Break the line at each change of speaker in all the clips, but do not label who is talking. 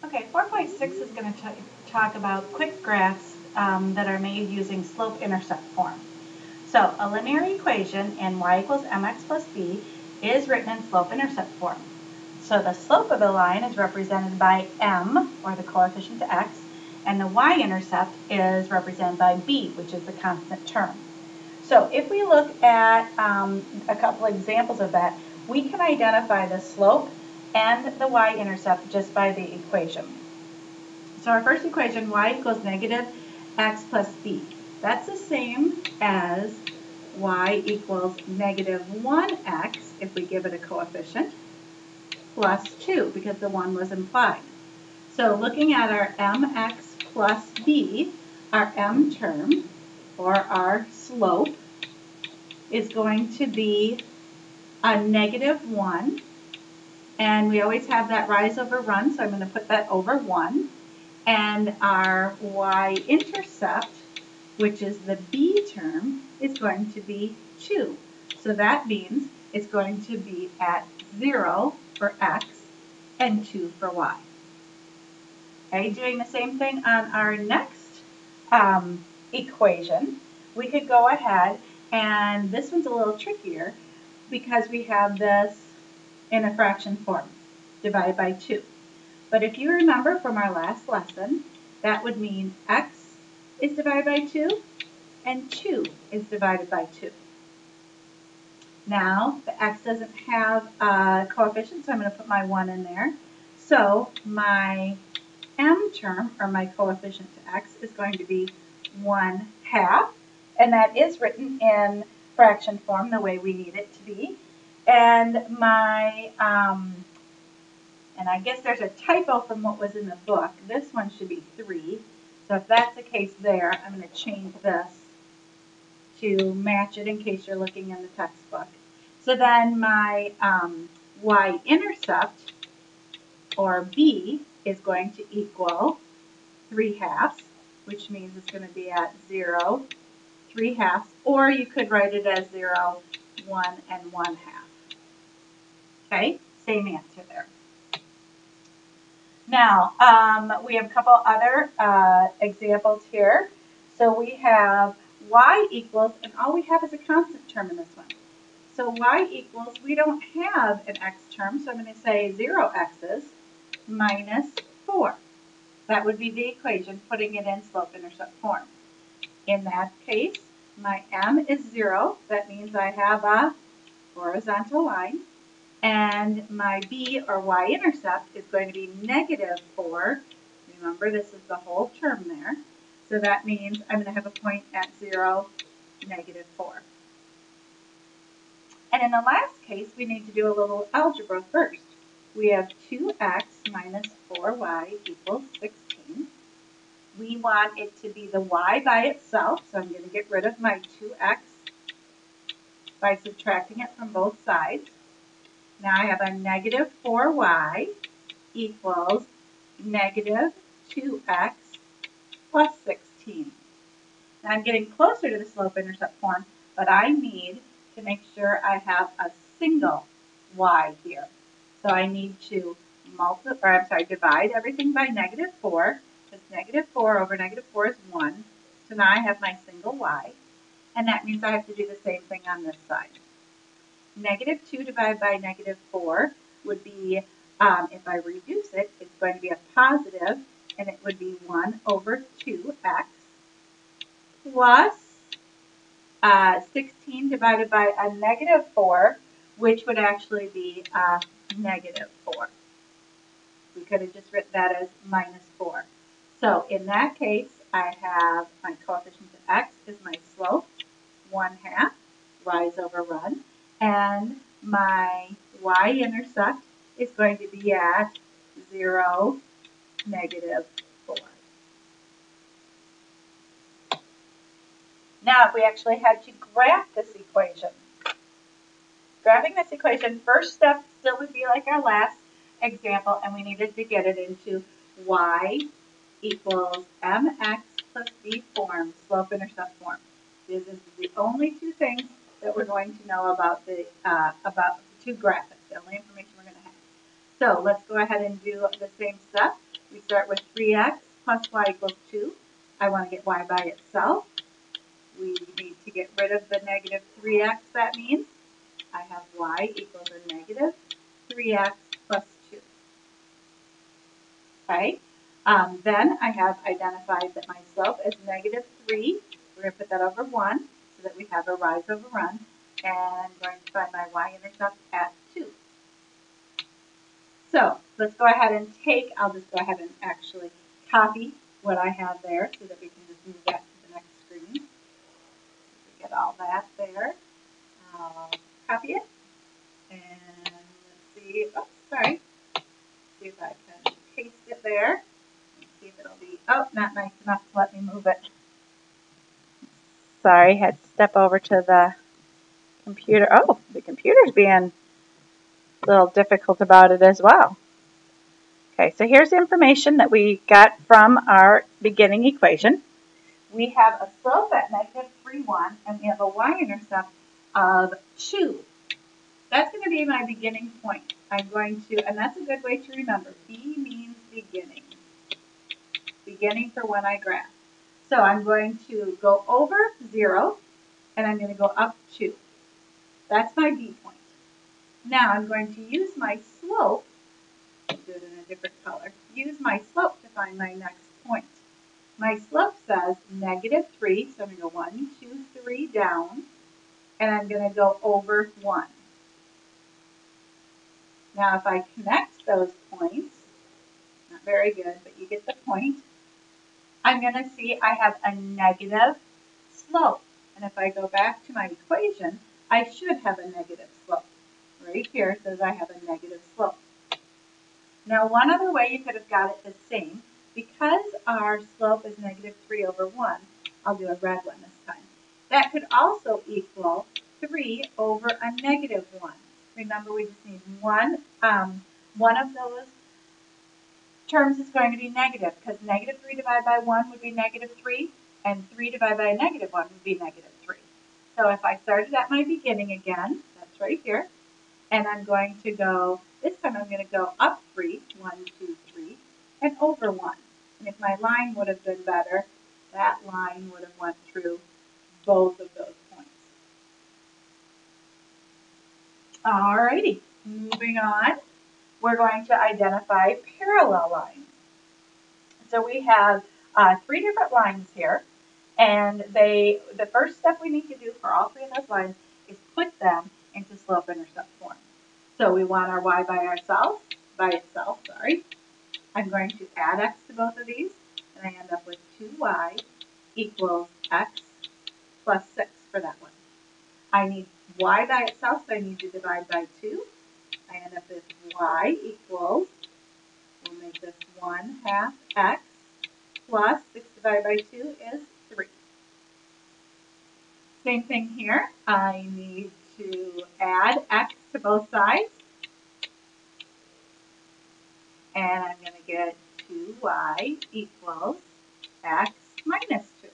Okay, 4.6 is going to talk about quick graphs that are made using slope-intercept form. So a linear equation in y equals mx plus b is written in slope-intercept form. So the slope of the line is represented by m, or the coefficient to x, and the y-intercept is represented by b, which is the constant term. So if we look at a couple examples of that, we can identify the slope and the y-intercept just by the equation. So our first equation, y equals negative x plus b. That's the same as y equals negative 1x, if we give it a coefficient, plus 2, because the 1 was implied. So looking at our mx plus b, our m term, or our slope, is going to be a negative 1. And we always have that rise over run, so I'm going to put that over 1. And our y-intercept, which is the b term, is going to be 2. So that means it's going to be at 0 for x and 2 for y. Okay, doing the same thing on our next equation, we could go ahead, and this one's a little trickier because we have this in a fraction form, divided by 2. But if you remember from our last lesson, that would mean x is divided by 2 and 2 is divided by 2. Now, the x doesn't have a coefficient, so I'm going to put my 1 in there. So my m term, or my coefficient to x, is going to be 1/2. And that is written in fraction form the way we need it to be. And my and I guess there's a typo from what was in the book. This one should be 3. So if that's the case there, I'm going to change this to match it in case you're looking in the textbook. So then my y-intercept, or b, is going to equal 3/2, which means it's going to be at 0, 3/2, or you could write it as 0, 1, and 1/2. Okay, same answer there. Now, we have a couple other examples here. So we have y equals, and all we have is a constant term in this one. So y equals, we don't have an x term, so I'm going to say 0 x's minus 4. That would be the equation, putting it in slope-intercept form. In that case, my m is 0. That means I have a horizontal line. And my b, or y-intercept, is going to be negative 4. Remember, this is the whole term there. So that means I'm going to have a point at 0, negative 4. And in the last case, we need to do a little algebra first. We have 2x minus 4y equals 16. We want it to be the y by itself, so I'm going to get rid of my 2x by subtracting it from both sides. Now I have a negative 4y equals negative 2x plus 16. Now I'm getting closer to the slope-intercept form, but I need to make sure I have a single y here. So I need to divide everything by negative 4, because negative 4 over negative 4 is 1. So now I have my single y, and that means I have to do the same thing on this side. Negative 2 divided by negative 4 would be, if I reduce it, it's going to be a positive, and it would be 1 over 2x plus 16 divided by a negative 4, which would actually be negative 4. We could have just written that as minus 4. So in that case, I have my coefficient of x is my slope, 1/2, rise over run, and my y-intercept is going to be at 0, negative 4. Now, if we actually had to graph this equation, graphing this equation, first step still would be like our last example, and we needed to get it into y equals mx plus b form, slope-intercept form. This is the only two things that we're going to know about the two graphics, the only information we're going to have. So let's go ahead and do the same step. start with 3x plus y equals 2. I want to get y by itself. We need to get rid of the negative 3x. That means I have y equals a negative 3x plus 2. Okay. Then I have identified that my slope is negative 3. We're going to put that over 1 so that we have a rise over run. And I'm going to find my y-intercept at 2. So let's go ahead and I'll just go ahead and actually copy what I have there so that we can just move that to the next screen. We get all that there. I'll copy it. And let's see, oops, sorry. See if I can paste it there. See if it'll be, not nice enough to let me move it. Sorry, had to step over to the computer. Oh, the computer's being a little difficult about it as well. Okay, so here's the information that we got from our beginning equation. We have a slope at negative 3, 1, and we have a y-intercept of 2. That's going to be my beginning point. I'm going to, and that's a good way to remember, B means beginning. Beginning for when I graph. So I'm going to go over 0, and I'm going to go up 2. That's my B point. Now I'm going to use my slope, do it in a different color, use my slope to find my next point. My slope says negative 3, so I'm going to go 1, 2, 3 down, and I'm going to go over 1. Now if I connect those points, not very good, but you get the point, I'm going to see I have a negative slope. And if I go back to my equation, I should have a negative slope. Right here it says I have a negative slope. Now one other way you could have got it the same, because our slope is negative 3 over 1, I'll do a red one this time. That could also equal 3 over a negative 1. Remember, we just need one of those terms is going to be negative, because negative 3 divided by 1 would be negative 3, and 3 divided by a negative 1 would be negative 3. So if I started at my beginning again, that's right here, and I'm going to go, this time I'm going to go up 3, 1, 2, 3, and over 1. And if my line would have been better, that line would have went through both of those points. Alrighty, moving on, we're going to identify parallel lines. So we have 3 different lines here, and the first step we need to do for all 3 of those lines is put them into slope-intercept form. So we want our y by itself. I'm going to add x to both of these, and I end up with 2y equals x plus 6 for that one. I need y by itself, so I need to divide by 2. I end up with y equals, we'll make this 1/2 x plus 6 divided by 2 is 3. Same thing here. I need to add x to both sides. And I'm going to get 2y equals x minus 2.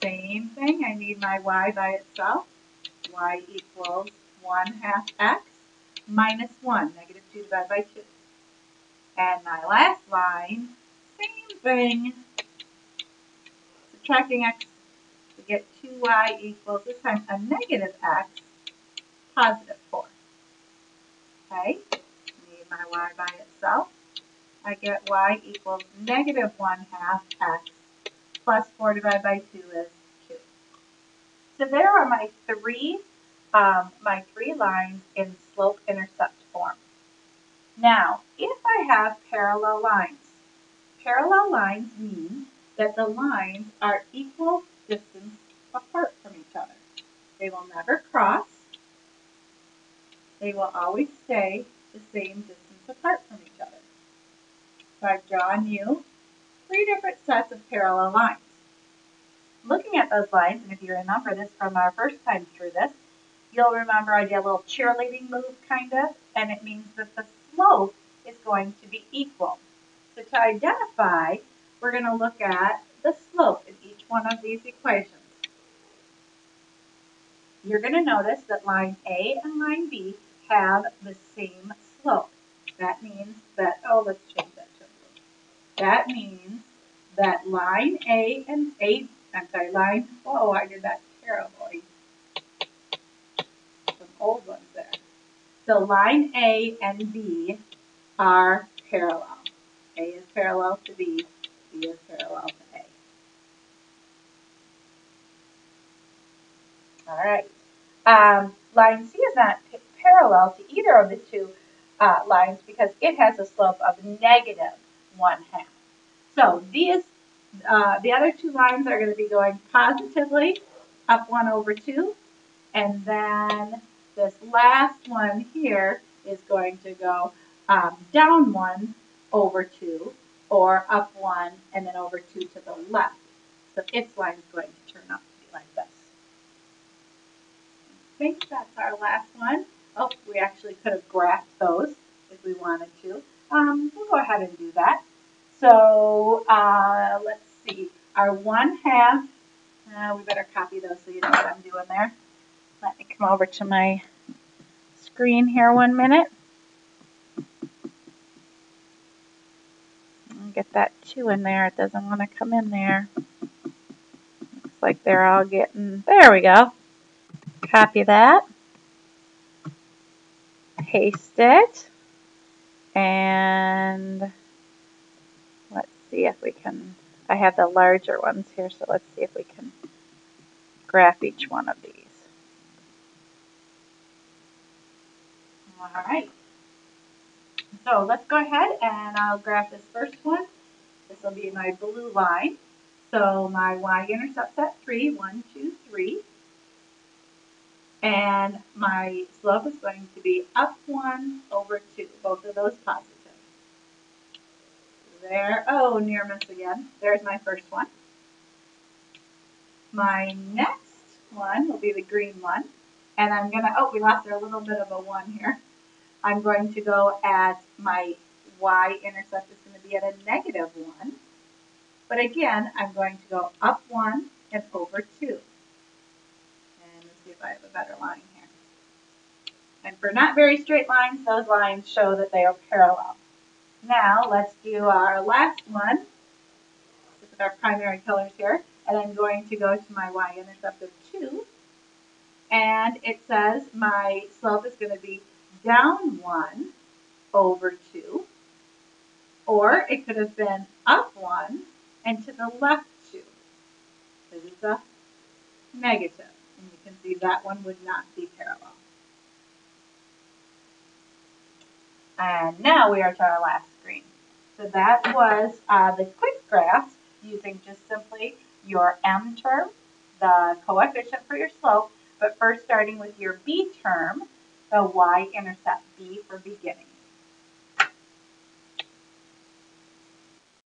Same thing, I need my y by itself. Y equals 1/2 x minus 1, negative 2 divided by 2. And my last line, same thing. Subtracting x, we get 2y equals, this time, a negative x, positive 4. Okay, need my y by itself. I get y equals negative 1/2 x plus 4 divided by 2 is 2. So there are my three lines in slope-intercept form. Now, if I have parallel lines mean that the lines are equal distance apart from each other. They will never cross. They will always stay the same distance apart from each other. So I've drawn you 3 different sets of parallel lines. Looking at those lines, and if you remember this from our first time through this, you'll remember I did a little cheerleading move kind of, and it means that the slope is going to be equal. So to identify, we're going to look at the slope in each one of these equations. You're going to notice that line A and line B have the same slope. That means that, let's change that to that means that line A and A, I'm sorry, line, whoa, I did that terribly. Some old ones there. So line A and B are parallel. A is parallel to B, B is parallel to A. All right. Line C is not parallel to either of the two lines because it has a slope of -1/2. So these, the other two lines are going to be going positively up 1/2, and then this last one here is going to go down 1/2, or up 1 and then over 2 to the left. So its line is going to turn out to be like this. I think that's our last one. Oh, we actually could have graphed those if we wanted to. We'll go ahead and do that. So let's see, our 1/2, we better copy those so you know what I'm doing there. Let me come over to my screen here 1 minute. I'll get that 2 in there. It doesn't want to come in there. Looks like they're all getting, there we go. Copy that. Paste it. And let's see if we can, I have the larger ones here, so let's see if we can graph each one of these. All right. So let's go ahead and I'll graph this first one. This will be my blue line. So my y-intercept's at 3, 1, 2, 3. And my slope is going to be up 1/2, both of those positive. There, oh, near miss again. There's my first one. My next one will be the green one. And I'm going to, oh, we lost a little bit of a 1 here. I'm going to go at my y-intercept is going to be at a -1. But again, I'm going to go up 1 and over 2. And let's see if I have a better line here. And for not very straight lines, those lines show that they are parallel. Now let's do our last one with our primary colors here. And I'm going to go to my y-intercept of 2. And it says my slope is going to be down 1/2. Or it could have been up 1 and to the left 2. Because it's a negative. And you can see that one would not be parallel. And now we are to our last screen. So that was the quick graphs using just simply your m term, the coefficient for your slope, but first starting with your b term, the y-intercept, b for beginning.